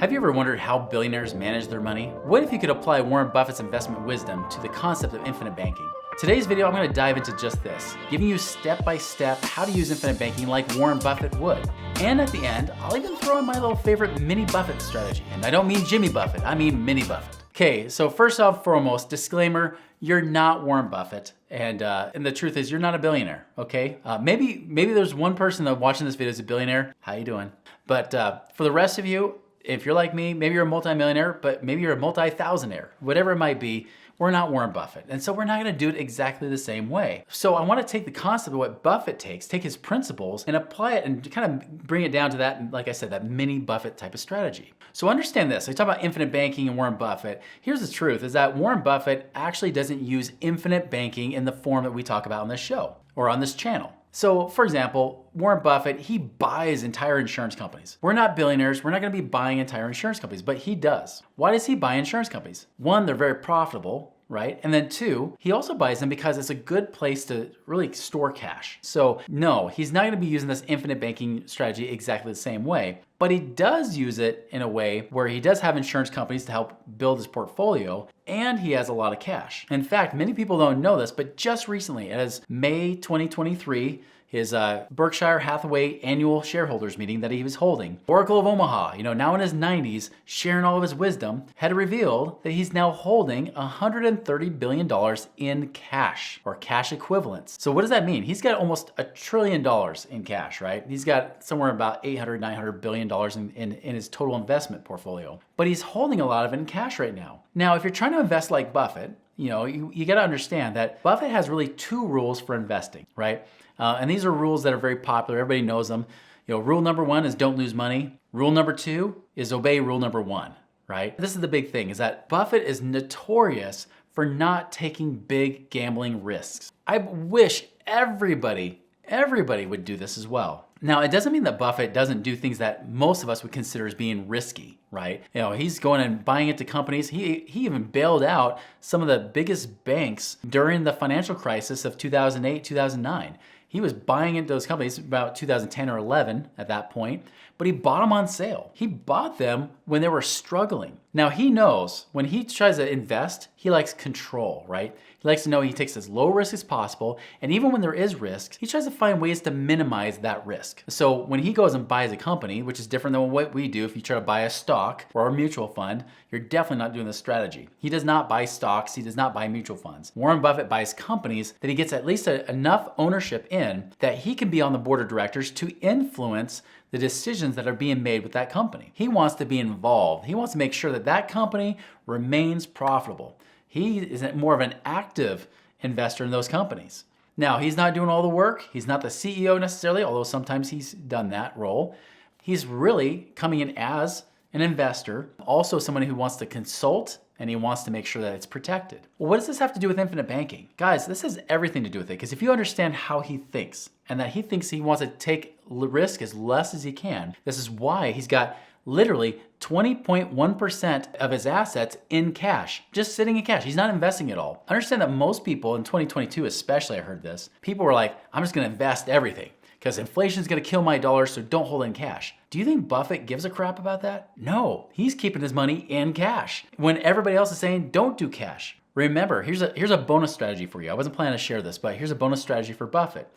Have you ever wondered how billionaires manage their money? What if you could apply Warren Buffett's investment wisdom to the concept of infinite banking? Today's video, I'm going to dive into just this, giving you step-by-step how to use infinite banking like Warren Buffett would. And at the end, I'll even throw in my little favorite mini-Buffett strategy. And I don't mean Jimmy Buffett, I mean mini-Buffett. Okay, so first off, foremost, disclaimer, you're not Warren Buffett. And the truth is, you're not a billionaire, okay? Maybe there's one person that watching this video is a billionaire. How you doing? But for the rest of you, if you're like me, maybe you're a multimillionaire, but maybe you're a multi-thousandaire, whatever it might be, we're not Warren Buffett. And so we're not gonna do it exactly the same way. So I wanna take the concept of what Buffett takes, take his principles and apply it and kind of bring it down to that, like I said, that mini Buffett type of strategy. So understand this, I talk about infinite banking and Warren Buffett. Here's the truth, is that Warren Buffett actually doesn't use infinite banking in the form that we talk about on this show or on this channel. So for example, Warren Buffett, he buys entire insurance companies. We're not billionaires, we're not gonna be buying entire insurance companies, but he does. Why does he buy insurance companies? One, they're very profitable, right? And then two, he also buys them because it's a good place to really store cash. So no, he's not gonna be using this infinite banking strategy exactly the same way, but he does use it in a way where he does have insurance companies to help build his portfolio, and he has a lot of cash. In fact, many people don't know this, but just recently, as May 2023, his Berkshire Hathaway annual shareholders meeting that he was holding, Oracle of Omaha, now in his 90s, sharing all of his wisdom, had revealed that he's now holding $130 billion in cash, or cash equivalents. So what does that mean? He's got almost $1 trillion in cash, right? He's got somewhere about $800-900 billion in his total investment portfolio. But he's holding a lot of it in cash right now. Now, if you're trying to invest like Buffett, you got to understand that Buffett has really two rules for investing, right? And these are rules that are very popular. Everybody knows them. Rule number one is don't lose money. Rule number two is obey rule number one, right? This is the big thing, is that Buffett is notorious for not taking big gambling risks. I wish everybody would do this as well. Now, it doesn't mean that Buffett doesn't do things that most of us would consider as being risky, right? He's going and buying into companies. He even bailed out some of the biggest banks during the financial crisis of 2008, 2009. He was buying into those companies about 2010 or 11 at that point, but he bought them on sale. He bought them when they were struggling. Now he knows when he tries to invest, he likes control, right? He likes to know he takes as low risk as possible, and even when there is risk, he tries to find ways to minimize that risk. So when he goes and buys a company, which is different than what we do, if you try to buy a stock or a mutual fund, you're definitely not doing this strategy. He does not buy stocks, he does not buy mutual funds. Warren Buffett buys companies that he gets at least enough ownership in that he can be on the board of directors to influence the decisions that are being made with that company. He wants to be involved. He wants to make sure that that company remains profitable. He is more of an active investor in those companies. Now, he's not doing all the work. He's not the CEO necessarily, although sometimes he's done that role. He's really coming in as an investor, also someone who wants to consult, and he wants to make sure that it's protected. Well, what does this have to do with infinite banking? Guys, this has everything to do with it, because if you understand how he thinks, and that he thinks he wants to take risk as less as he can, this is why he's got literally 20.1% of his assets in cash, just sitting in cash. He's not investing it all. Understand that most people in 2022, especially, I heard this, people were like, I'm just gonna invest everything because inflation's gonna kill my dollars, so don't hold in cash. Do you think Buffett gives a crap about that? No, he's keeping his money in cash when everybody else is saying don't do cash. Remember, here's a bonus strategy for you. I wasn't planning to share this, but here's a bonus strategy for Buffett.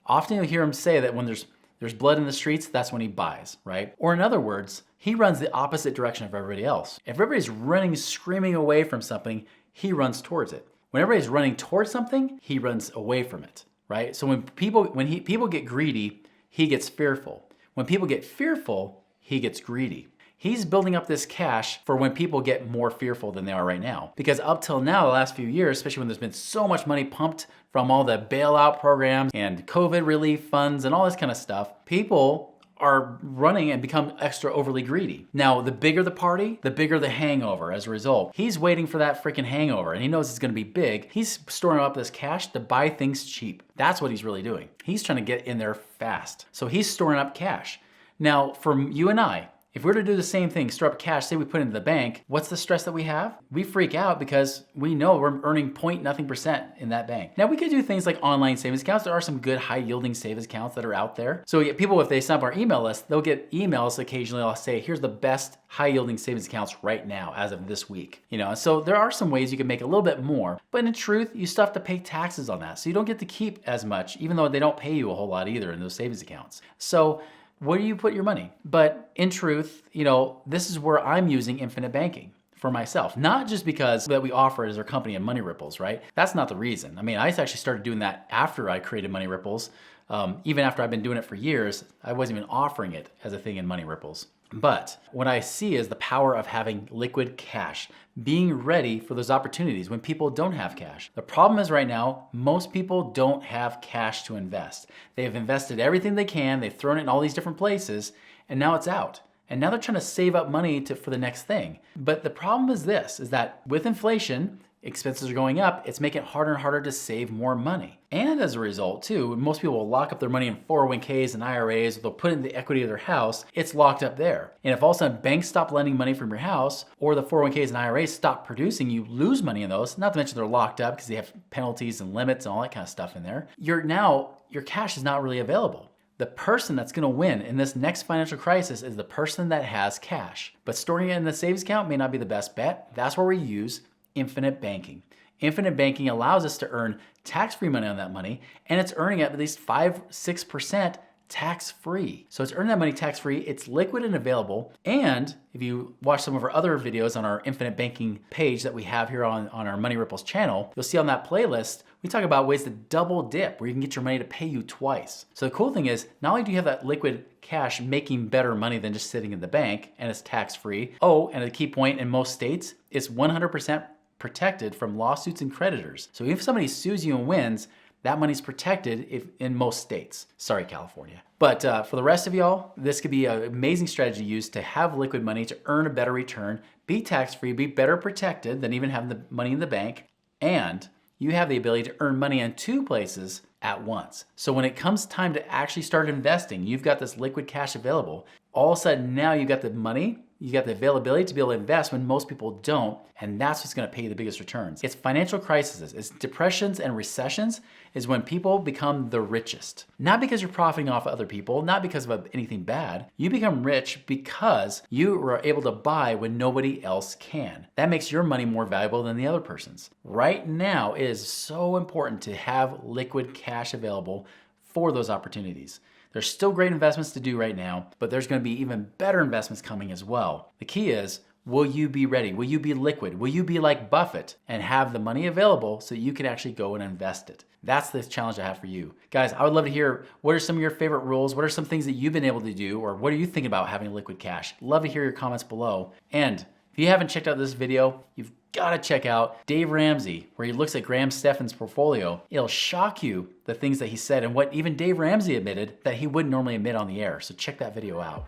Often you'll hear him say that when there's blood in the streets, that's when he buys, right? Or in other words, he runs the opposite direction of everybody else. If everybody's running, screaming away from something, he runs towards it. When everybody's running towards something, he runs away from it, right? So when people get greedy, he gets fearful. When people get fearful, he gets greedy. He's building up this cash for when people get more fearful than they are right now. Because up till now, the last few years, especially when there's been so much money pumped from all the bailout programs and COVID relief funds and all this kind of stuff, people are running and become extra overly greedy. Now, the bigger the party, the bigger the hangover as a result. He's waiting for that freaking hangover, and he knows it's gonna be big. He's storing up this cash to buy things cheap. That's what he's really doing. He's trying to get in there fast. So he's storing up cash. Now, for you and I, If we were to do the same thing, store up cash, say we put it into the bank, what's the stress that we have? We freak out because we know we're earning point nothing percent in that bank. Now we could do things like online savings accounts. There are some good high yielding savings accounts that are out there. So we get people, if they sign up our email list, they'll get emails occasionally. I'll say, here's the best high yielding savings accounts right now as of this week. So there are some ways you can make a little bit more, but in truth, you still have to pay taxes on that. So you don't get to keep as much, even though they don't pay you a whole lot either in those savings accounts. So where do you put your money? But in truth, this is where I'm using infinite banking for myself. Not just because that we offer it as our company in Money Ripples, right? That's not the reason. I mean, I actually started doing that after I created Money Ripples. Even after I've been doing it for years, I wasn't even offering it as a thing in Money Ripples. But what I see is the power of having liquid cash, being ready for those opportunities when people don't have cash. The problem is right now, most people don't have cash to invest. They've invested everything they can, they've thrown it in all these different places, and now it's out. And now they're trying to save up money for the next thing. But the problem is this, is that with inflation, expenses are going up, it's making it harder and harder to save more money. And as a result too, most people will lock up their money in 401ks and IRAs, or they'll put it in the equity of their house, it's locked up there. And if all of a sudden banks stop lending money from your house, or the 401ks and IRAs stop producing, you lose money in those, not to mention they're locked up because they have penalties and limits and all that kind of stuff in there, your cash is not really available. The person that's gonna win in this next financial crisis is the person that has cash. But storing it in the savings account may not be the best bet. That's where we use infinite banking. Infinite banking allows us to earn tax-free money on that money, and it's earning at least 5-6% tax-free. So it's earning that money tax-free, it's liquid and available, and if you watch some of our other videos on our infinite banking page that we have here on our Money Ripples channel, you'll see on that playlist, we talk about ways to double dip, where you can get your money to pay you twice. So the cool thing is, not only do you have that liquid cash making better money than just sitting in the bank, and it's tax-free. Oh, and a key point, in most states, it's 100% protected from lawsuits and creditors. So if somebody sues you and wins, that money's protected in most states. Sorry, California. But for the rest of y'all, this could be an amazing strategy to use to have liquid money to earn a better return, be tax-free, be better protected than even having the money in the bank, and you have the ability to earn money in two places at once. So when it comes time to actually start investing, you've got this liquid cash available. All of a sudden now you got the money, you got the availability to be able to invest when most people don't, and that's what's gonna pay you the biggest returns. It's financial crises, it's depressions and recessions is when people become the richest. Not because you're profiting off other people, not because of anything bad. You become rich because you are able to buy when nobody else can. That makes your money more valuable than the other person's. Right now, it is so important to have liquid cash available for those opportunities. There's still great investments to do right now, but there's gonna be even better investments coming as well. The key is, will you be ready? Will you be liquid? Will you be like Buffett and have the money available so you can actually go and invest it? That's the challenge I have for you. Guys, I would love to hear what are some of your favorite rules? What are some things that you've been able to do? Or what are you thinking about having liquid cash? Love to hear your comments below. And if you haven't checked out this video, you've gotta check out Dave Ramsey, where he looks at Stephan's portfolio. It'll shock you the things that he said and what even Dave Ramsey admitted that he wouldn't normally admit on the air. So check that video out.